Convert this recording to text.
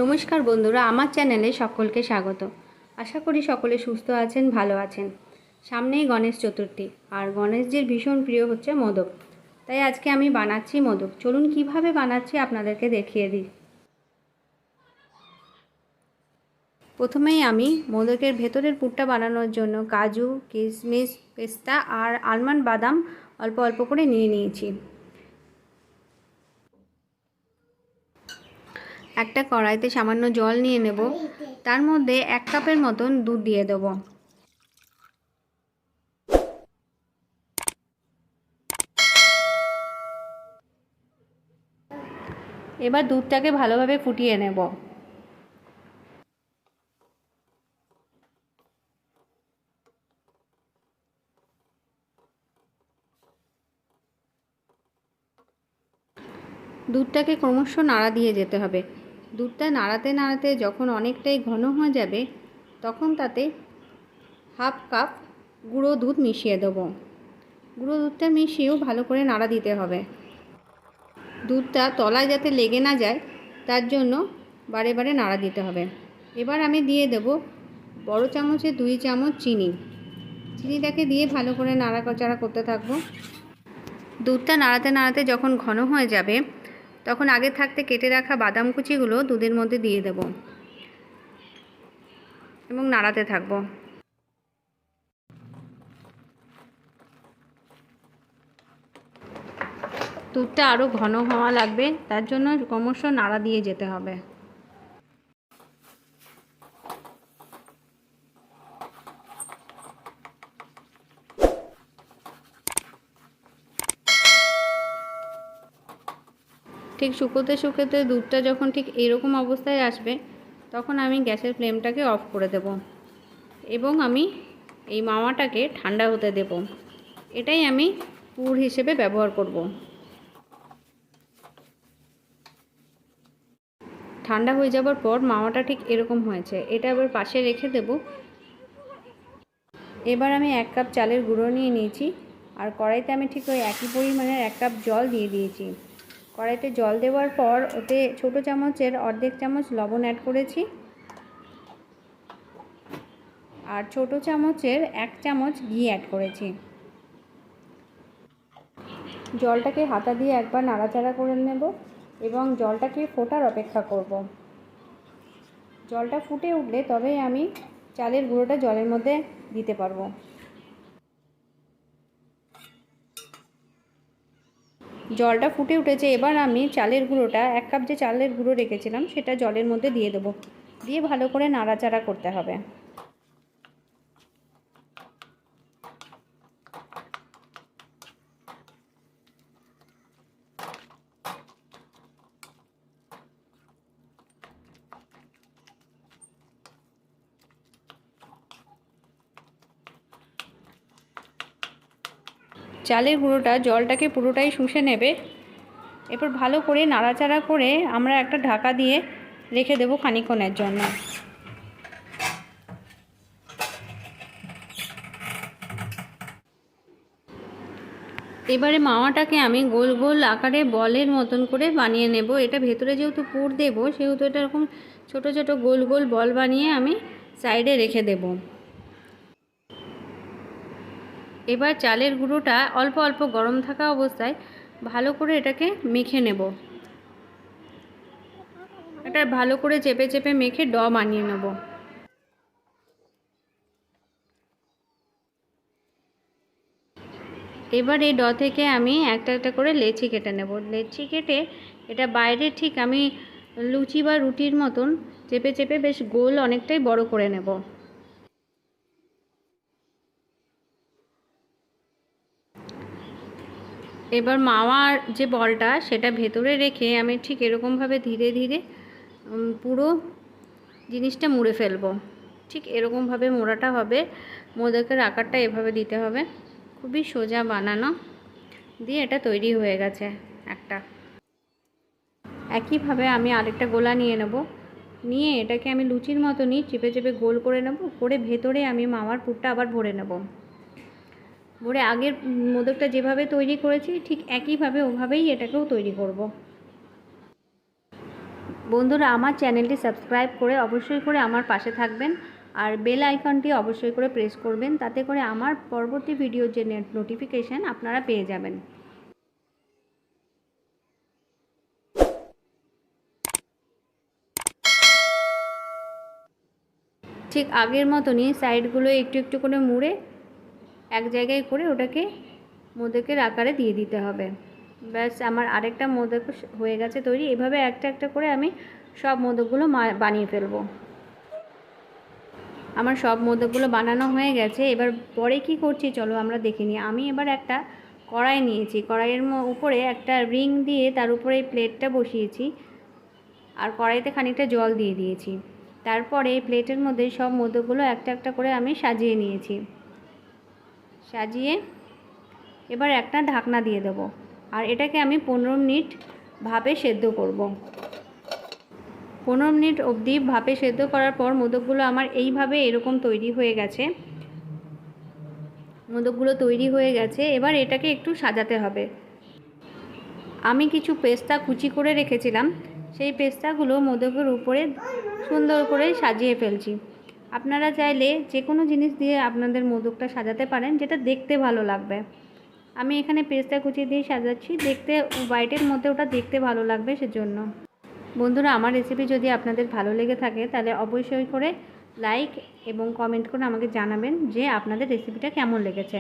নমস্কার বন্ধুরা, আমার চ্যানেলে সকলকে স্বাগত। আশা করি সকলে সুস্থ আছেন, ভালো আছেন। সামনেই গণেশ চতুর্থী, আর গণেশজির ভীষণ প্রিয় হচ্ছে মোদক। তাই আজকে আমি বানাচ্ছি মোদক। চলুন কিভাবে বানাচ্ছি আপনাদেরকে দেখিয়ে দিই। প্রথমেই আমি মোদকের ভেতরের পুরটা বানানোর জন্য কাজু, কিশমিশ, পেস্তা আর আলমন্ড বাদাম অল্প অল্প করে নিয়ে নিয়েছি। একটা কড়াইতে সামান্য জল নিয়ে নেব, তার মধ্যে 1 কাপের মতন দুধ দিয়ে দেব। এবার দুধটাকে ভালোভাবে ফুটিয়ে নেব। দুধটাকে ক্রমশ নাড়া দিয়ে যেতে হবে। দুধটা নাড়াতে নাড়াতে যখন অনেকটাই ঘন হয়ে যাবে, তখন তাতে 1/2 কাপ গুঁড়ো দুধ মিশিয়ে দেবো। গুঁড়ো দুধটা মিশিয়েও ভালো করে নাড়া দিতে হবে। দুধটা তলায় যাতে লেগে না যায়, তার জন্য বারে বারে নাড়া দিতে হবে। এবার আমি দিয়ে দেব বড় চামচে 2 চামচ চিনি। চিনিটাকে দিয়ে ভালো করে নাড়াচাড়া করতে থাকবো। দুধটা নাড়াতে নাড়াতে যখন ঘন হয়ে যাবে, তখন আগে থাকতে কেটে রাখা বাদাম কুচিগুলো দুধের মধ্যে দিয়ে দেব এবং নাড়াতে থাকব। দুধটা আরও ঘন হওয়া লাগবে, তার জন্য ক্রমশ নাড়া দিয়ে যেতে হবে। ঠিক শুকোতে শুকোতে দুধটা যখন ঠিক এরকম অবস্থায় আসবে, তখন আমি গ্যাসের ফ্লেমটাকে অফ করে দেব এবং আমি এই মাওয়াটাকে ঠান্ডা হতে দেব। এটাই আমি পুর হিসেবে ব্যবহার করব। ঠান্ডা হয়ে যাবার পর মাওয়াটা ঠিক এরকম হয়েছে, এটা আবার পাশে রেখে দেব। এবার আমি 1 কাপ চালের গুঁড়ো নিয়ে নিয়েছি, আর কড়াইতে আমি ঠিক ওই একই পরিমাণের 1 কাপ জল দিয়ে দিয়েছি। কড়াইতে জল দেওয়ার পর ওতে ছোটো চামচের অর্ধেক চামচ লবণ অ্যাড করেছি, আর ছোটো চামচের 1 চামচ ঘি অ্যাড করেছি। জলটাকে হাতা দিয়ে একবার নাড়াচাড়া করে নেব এবং জলটাকে ফোটার অপেক্ষা করব। জলটা ফুটে উঠলে তবেই আমি চালের গুঁড়োটা জলের মধ্যে দিতে পারবো। জলটা ফুটে উঠেছে, এবার আমি চালের গুঁড়োটা 1 কাপ যে চালের গুঁড়ো রেখেছিলাম সেটা জলের মধ্যে দিয়ে দেবো। দিয়ে ভালো করে নাড়াচাড়া করতে হবে। চালের গুঁড়োটা জলটাকে পুরোটাই শুষে নেবে। এরপর ভালো করে নাড়াচাড়া করে আমরা একটা ঢাকা দিয়ে রেখে দেবো খানিকক্ষণের জন্য। এবারে মাওয়াটাকে আমি গোল গোল আকারে বলের মতন করে বানিয়ে নেব। এটা ভেতরে যেহেতু পুর দেবো, সেহেতু এটা এরকম ছোটো ছোটো গোল গোল বল বানিয়ে আমি সাইডে রেখে দেব। এবার চালের গুঁড়োটা অল্প অল্প গরম থাকা অবস্থায় ভালো করে এটাকে মেখে নেব। এটা ভালো করে চেপে চেপে মেখে ড বানিয়ে নেব। এবার এই ড থেকে আমি একটা একটা করে লেচি কেটে নেব। লেচি কেটে এটা বাইরে ঠিক আমি লুচি বা রুটির মতন চেপে চেপে বেশ গোল অনেকটাই বড় করে নেব। এবার মাওয়ার যে বলটা সেটা ভেতরে রেখে আমি ঠিক এরকমভাবে ধীরে ধীরে পুরো জিনিসটা মুড়ে ফেলবো। ঠিক এরকমভাবে মোড়াটা হবে। মোদকের আকারটা এভাবে দিতে হবে। খুবই সোজা বানানো। দিয়ে এটা তৈরি হয়ে গেছে একটা। একইভাবে আমি আরেকটা গোলা নিয়ে নেব। নিয়ে এটাকে আমি লুচির মতনই চেপে চেপে গোল করে নেব। করে ভেতরে আমি মাওয়ার পুরটা আবার ভরে নেব। ভরে আগের মোদকটা যেভাবে তৈরি করেছি ঠিক একইভাবে ওভাবেই এটাকেও তৈরি করব। বন্ধুরা, আমার চ্যানেলটি সাবস্ক্রাইব করে অবশ্যই করে আমার পাশে থাকবেন আর বেল আইকনটি অবশ্যই করে প্রেস করবেন, তাতে করে আমার পরবর্তী ভিডিওর যে নোটিফিকেশান আপনারা পেয়ে যাবেন। ঠিক আগের মতনই সাইডগুলো একটু একটু করে মুড়ে এক জায়গায় করে ওটাকে মোদকের আকারে দিয়ে দিতে হবে। ব্যাস, আমার আরেকটা মোদক হয়ে গেছে তৈরি। এভাবে একটা একটা করে আমি সব মোদকগুলো বানিয়ে ফেলবো। আমার সব মোদকগুলো বানানো হয়ে গেছে। এবার পরে কি করছি চলো আমরা দেখে নিই। আমি এবার একটা কড়াই নিয়েছি, কড়াইয়ের উপরে একটা রিং দিয়ে তার উপরে এই প্লেটটা বসিয়েছি আর কড়াইতে খানিকটা জল দিয়ে দিয়েছি। তারপরে এই প্লেটের মধ্যে সব মোদকগুলো একটা একটা করে আমি সাজিয়ে নিয়েছি। সাজিয়ে এবার একটা ঢাকনা দিয়ে দেবো আর এটাকে আমি 15 মিনিট ভাপে সেদ্ধ করব। 15 মিনিট অবধি ভাপে সেদ্ধ করার পর মোদকগুলো আমার এইভাবে এরকম তৈরি হয়ে গেছে। মোদকগুলো তৈরি হয়ে গেছে। এবার এটাকে একটু সাজাতে হবে। আমি কিছু পেস্তা কুচি করে রেখেছিলাম, সেই পেস্তাগুলো মোদকের উপরে সুন্দর করে সাজিয়ে ফেলছি। আপনারা চাইলে যে কোনো জিনিস দিয়ে আপনাদের মোদকটা সাজাতে পারেন, যেটা দেখতে ভালো লাগবে। আমি এখানে পেস্তা কুচি দিয়ে সাজাচ্ছি, দেখতে হোয়াইটের মধ্যে ওটা দেখতে ভালো লাগবে সেজন্য। বন্ধুরা, আমার রেসিপি যদি আপনাদের ভালো লেগে থাকে তাহলে অবশ্যই করে লাইক এবং কমেন্ট করে আমাকে জানাবেন যে আপনাদের রেসিপিটা কেমন লেগেছে।